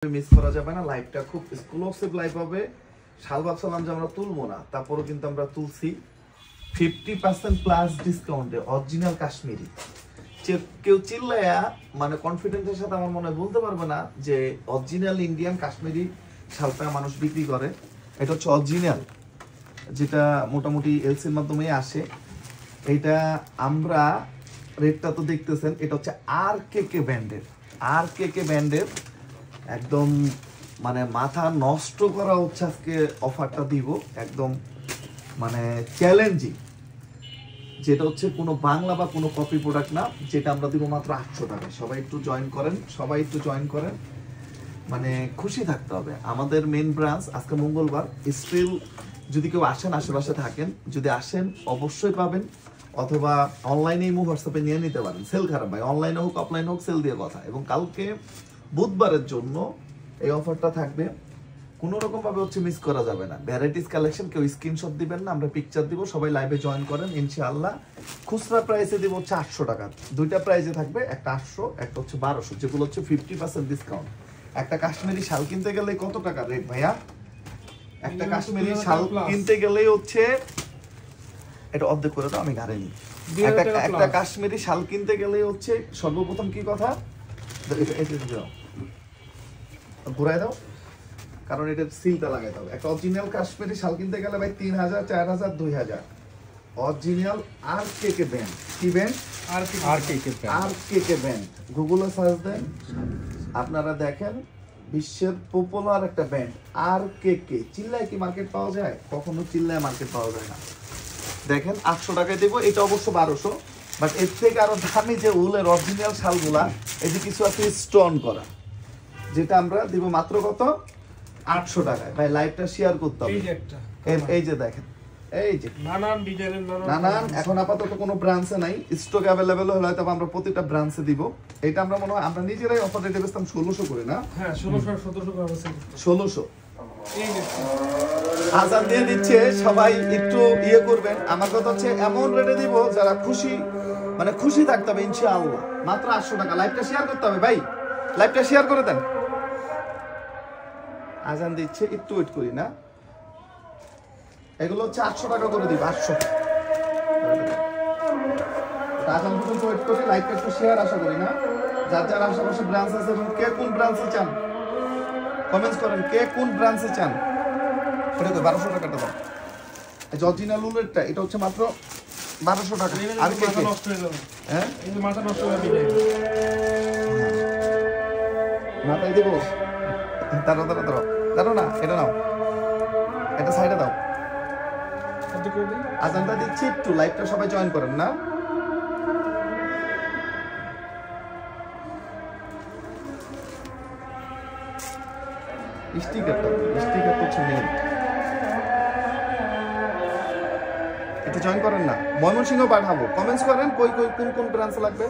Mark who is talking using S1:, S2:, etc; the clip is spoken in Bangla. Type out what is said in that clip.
S1: মিস করা যাবে না। লাইভটা খুব এক্সক্লুসিভ লাইভ হবে। শাল ভাবছিলাম যে আমরা তুলবো না, তারপরও কিন্তু আমরা তুলছি 50% প্লাস ডিসকাউন্টে অরিজিনাল কাশ্মীরি। কেউ চিল্লায়া মানে কনফিডেন্সের সাথে আমার মনে বলতে পারবে না যে অরিজিনাল ইন্ডিয়ান কাশ্মীরি শালটা মানুষ বিক্রি করে। এটা হচ্ছে অরিজিনাল, যেটা মোটামুটি এলসির মাধ্যমে আসে। এটা আমরা রেটটা তো দেখতেছেন, এটা হচ্ছে আর কে ব্র্যান্ডের একদম মানে মাথা নষ্ট করা হচ্ছে আজকে অফারটা দিব, একদম মানে চ্যালেঞ্জিং, যেটা হচ্ছে কোনো বাংলা বা কোনো কপি প্রোডাক্ট না, যেটা আমরা দিব মাত্র 800 টাকায়। সবাই একটু জয়েন করেন, মানে খুশি থাকতে হবে। আমাদের মেন ব্রাঞ্চ আজকে মঙ্গলবার, স্টিল যদি কেউ আসেন, আশেপাশে থাকেন, যদি আসেন অবশ্যই পাবেন, অথবা অনলাইনে হোয়াটসঅ্যাপে নিয়ে নিতে পারেন। সেল খারাপ ভাই, অনলাইনে হোক অফলাইনে হোক সেল দিয়ে কথা। এবং কালকে বুধবারের জন্য এই অফারটা থাকবে, কোনো রকম ভাবে হচ্ছে মিস করা যাবে না। ভ্যারাইটিস কালেকশন, কেউ স্ক্রিনশট দিবেন না, আমরা পিকচার দিব। সবাই লাইভে জয়েন করেন ইনশাআল্লাহ। খুচরা প্রাইসে দিব হচ্ছে 800 টাকা। দুইটা প্রাইসে থাকবে, একটা 800, একটা হচ্ছে 1200, যেগুলো হচ্ছে 50% ডিসকাউন্ট। একটা কাশ্মীরি শাল কিনতে গেলে কত টাকা রেট ভাইয়া? একটা কাশ্মীরি শাল কিনতে গেলে হচ্ছে, এটা অর্ধেক করে দাও, আমি ঘাড়ে নিই। একটা কাশ্মীরি শাল কিনতে গেলে হচ্ছে সর্বপ্রথম কি কথা, ঘুরাই দাও, কারণ এটা সিলটা লাগাইতে হবে। একটা অরিজিনাল কাশ্মীরি শাল কিনতে গেলে ভাই 3000, 4000, 2000। অরিজিনাল আর কে ব্র্যান্ড। কি ব্র্যান্ড? আর কে ব্র্যান্ড। গুগলে সার্চ দেন, আপনারা দেখেন বিশ্বের পপুলার একটা ব্র্যান্ড আর কে। চিল্লায় কি মার্কেট পাওয়া যায়? কখনো চিল্লায় মার্কেট পাওয়া যায় না। দেখেন 800 টাকায় দেবো, এটা অবশ্য 1200, বাট এর থেকে আরো দামি যে উলের অরিজিনাল শালগুলা, এই যে কিছু আছে স্টোন করা, যেটা আমরা দিব মাত্র কত? 800 টাকায়। ভাই লাইভটা শেয়ার করতে হবে। এই যে দেখেন, এই যে নানান, এখন আপাতত কোনো ব্রাঞ্চে নাই, স্টক অ্যাভেলেবেল হলে হয়তো আমরা প্রতিটা ব্রাঞ্চে দিব। এটা আমরা মনে হয় আমরা নিজেরাই অফার রেটে বেচতাম 1600 করে না? হ্যাঁ 1600। আজান দিয়ে দিচ্ছে, সবাই একটু ইয়ে করবেন। আমার কথা হচ্ছে এমন রেটে দিব যারা খুশি, মানে খুশি থাকতে হবে ইনশাআল্লাহ। মাত্র 800 টাকা। লাইভটা শেয়ার করতে হবে ভাই, লাইভটা শেয়ার করে দেন। আজান দিচ্ছে, একটু ওয়েট করি না। এগুলো হচ্ছে 800 টাকা করে দিব, 800। আজান পর্যন্ত ওয়েট করি, লাইভটা একটু শেয়ার আশা করি না। যার আশেপাশে ব্রাঞ্চ আছে এবং কে কোন ব্রাঞ্চে চান কমেন্টস করেন, কে কোন ব্রাঞ্চে চান। এটা তো 1200 টাকাটা দাও। এই অরিজিনাল উলেরটা, এটা হচ্ছে মাত্র 1200 টাকা। আর কে কে? হ্যাঁ এই যে মাথা নষ্ট হয়ে যাবে, মাথায় দেব। দাঁড়াও না, এটা নাও, এটা সাইডে দাও। আজানটা দিচ্ছি, একটু লাইভটা সবাই জয়েন করেন না। স্টিকার হচ্ছে মেইন। এটা জয়েন করেন না, ময়মনসিংহ পাঠাবো। কমেন্টস করেন কোন ব্রাঞ্চ লাগবে।